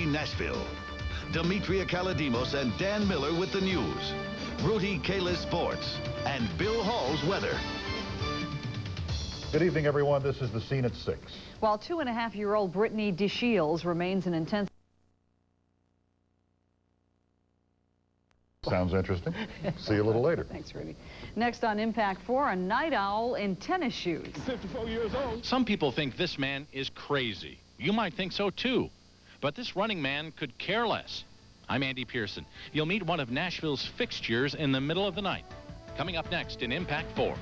Nashville. Demetria Kaladimos and Dan Miller with the news. Rudy Kalis sports. And Bill Hall's weather. Good evening, everyone. This is the scene at 6. While 2.5-year-old Brittany DeShields remains in intensive... Sounds interesting. See you a little later. Thanks, Rudy. Next on Impact 4, a night owl in tennis shoes. 54 years old. Some people think this man is crazy. You might think so, too. But this running man could care less. I'm Andy Pearson. You'll meet one of Nashville's fixtures in the middle of the night. Coming up next in Impact 4.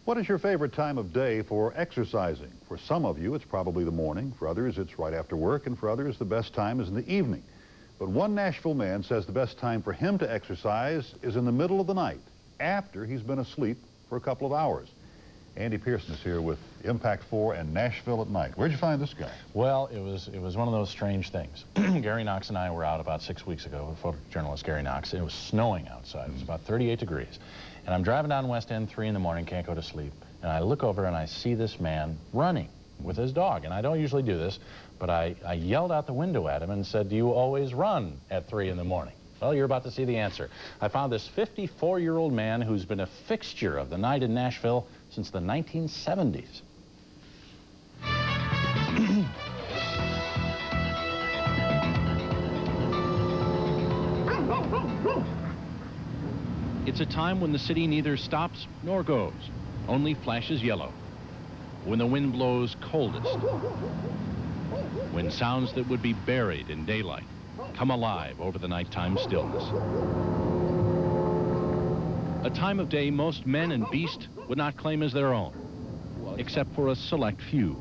What is your favorite time of day for exercising? For some of you, it's probably the morning. For others, it's right after work. And for others, the best time is in the evening. But one Nashville man says the best time for him to exercise is in the middle of the night, after he's been asleep for a couple of hours. Andy Pearson is here with Impact 4 and Nashville at Night. Where'd you find this guy? Well, it was one of those strange things. Gary Knox and I were out about 6 weeks ago with photojournalist Gary Knox. It was snowing outside. It was about 38 degrees. And I'm driving down West End 3 in the morning, can't go to sleep. And I look over and I see this man running with his dog. And I don't usually do this, but I yelled out the window at him and said, "Do you always run at 3 in the morning?" Well, you're about to see the answer. I found this 54-year-old man who's been a fixture of the night in Nashville since the 1970s. It's a time when the city neither stops nor goes, only flashes yellow. When the wind blows coldest. When sounds that would be buried in daylight come alive over the nighttime stillness. A time of day most men and beast would not claim as their own, except for a select few.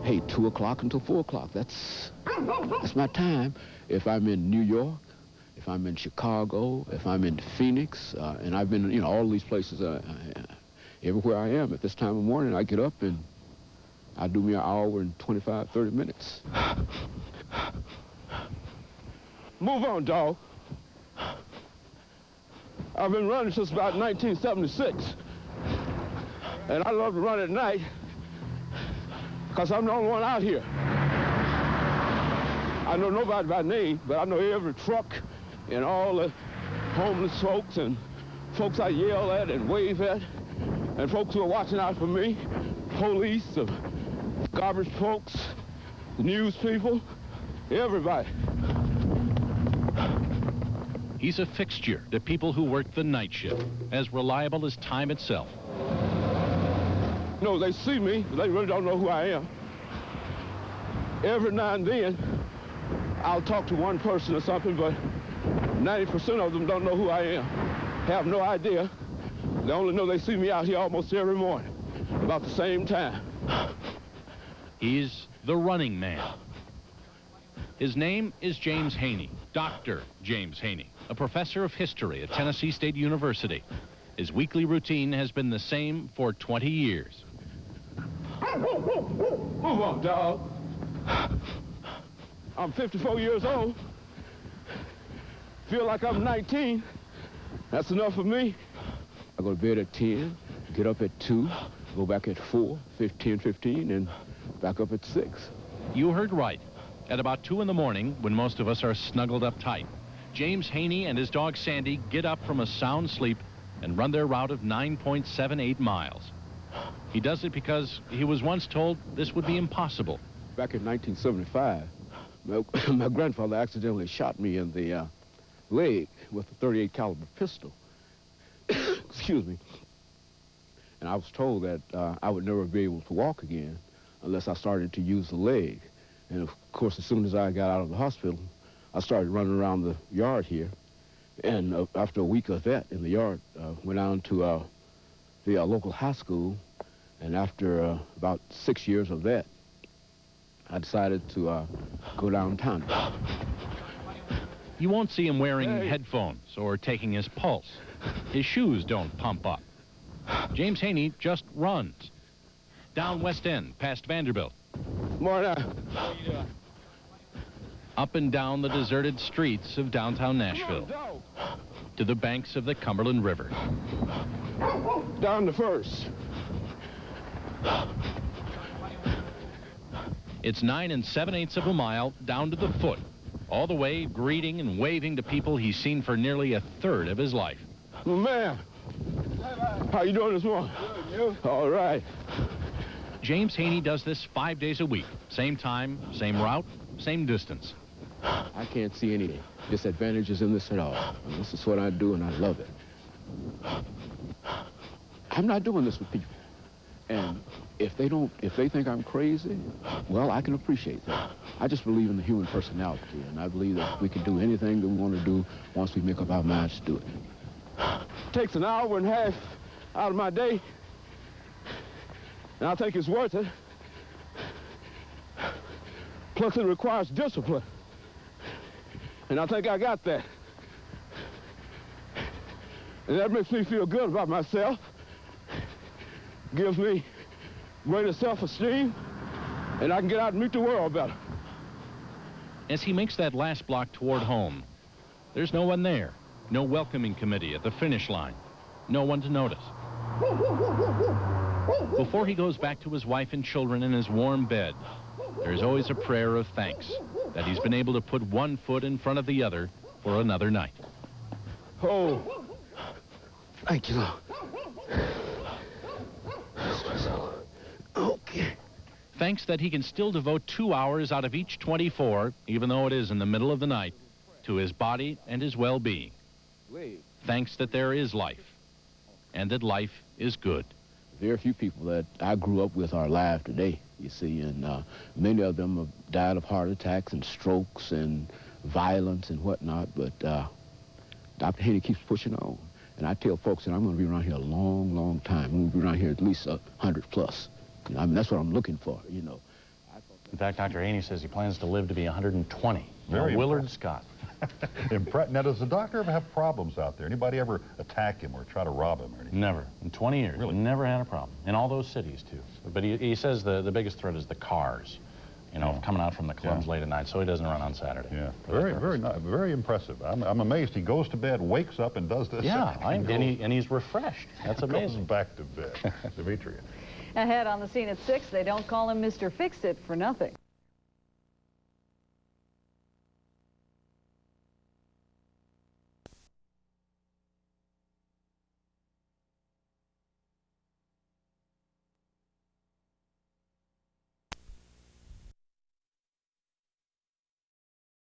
Hey, 2 o'clock until 4 o'clock. That's my time. If I'm in New York, if I'm in Chicago, if I'm in Phoenix, and I've been, all these places, everywhere I am at this time of morning, I get up and I do me an hour and 25, 30 minutes. Move on, dog. I've been running since about 1976. And I love to run at night because I'm the only one out here. I know nobody by name, but I know every truck and all the homeless folks and folks I yell at and wave at and folks who are watching out for me, police, the garbage folks, the news people, everybody. He's a fixture to people who work the night shift, as reliable as time itself. No, they see me, but they really don't know who I am. Every now and then, I'll talk to one person or something, but 90% of them don't know who I am, have no idea. They only know they see me out here almost every morning, about the same time. He's the running man. His name is James Haney, Dr. James Haney, a professor of history at Tennessee State University. His weekly routine has been the same for 20 years. Move on, dog. I'm 54 years old. Feel like I'm 19. That's enough for me. I go to bed at 10, get up at 2, go back at 4, 15, and back up at 6. You heard right. At about 2 in the morning, when most of us are snuggled up tight, James Haney and his dog Sandy get up from a sound sleep and run their route of 9.78 miles. He does it because he was once told this would be impossible. Back in 1975, my grandfather accidentally shot me in the leg with a .38 caliber pistol. Excuse me. And I was told that I would never be able to walk again unless I started to use the leg. And of course, as soon as I got out of the hospital, I started running around the yard here. And after a week of that in the yard, went down to the local high school. And after about 6 years of that, I decided to go downtown. You won't see him wearing headphones or taking his pulse. His shoes don't pump up. James Haney just runs. Down West End, past Vanderbilt. Morning. How you doing? Up and down the deserted streets of downtown Nashville. To the banks of the Cumberland River. Down the first. It's 9 7/8 of a mile down to the foot, all the way greeting and waving to people he's seen for nearly a third of his life. Well, man, how you doing this morning? Good, you? All right. James Haney does this 5 days a week. Same time, same route, same distance. I can't see any disadvantages in this at all. And this is what I do, and I love it. I'm not doing this with people. And if they think I'm crazy, well, I can appreciate that. I just believe in the human personality, and I believe that we can do anything that we want to do once we make up our minds to do it. It takes an hour and a half out of my day, and I think it's worth it. Plus, it requires discipline, and I think I got that. And that makes me feel good about myself. Gives me greater self-esteem, and I can get out and meet the world better. As he makes that last block toward home, there's no one there. No welcoming committee at the finish line. No one to notice. Before he goes back to his wife and children in his warm bed, there's always a prayer of thanks that he's been able to put one foot in front of the other for another night. Oh, thank you, Lord. Okay. Thanks that he can still devote 2 hours out of each 24, even though it is in the middle of the night, to his body and his well-being. Thanks that there is life, and that life is good. Very few people that I grew up with are alive today, you see, and many of them have died of heart attacks and strokes and violence and whatnot, but Dr. Haney keeps pushing on. And I tell folks that I'm going to be around here a long, long time. I'm going to be around here at least 100 plus. You know, I mean, that's what I'm looking for, you know. In fact, Dr. Haney says he plans to live to be 120. Very Willard Scott. Now, does the doctor ever have problems out there? Anybody ever attack him or try to rob him or anything? Never. In 20 years. Really? Never had a problem. In all those cities, too. But he says the biggest threat is the cars. You know, coming out from the clubs late at night, so he doesn't run on Saturday. Yeah, very impressive. I'm amazed. He goes to bed, wakes up, and does this. Yeah, and he's refreshed. That's amazing. Goes back to bed. Demetria. Ahead on the scene at 6, they don't call him Mr. Fix-It for nothing.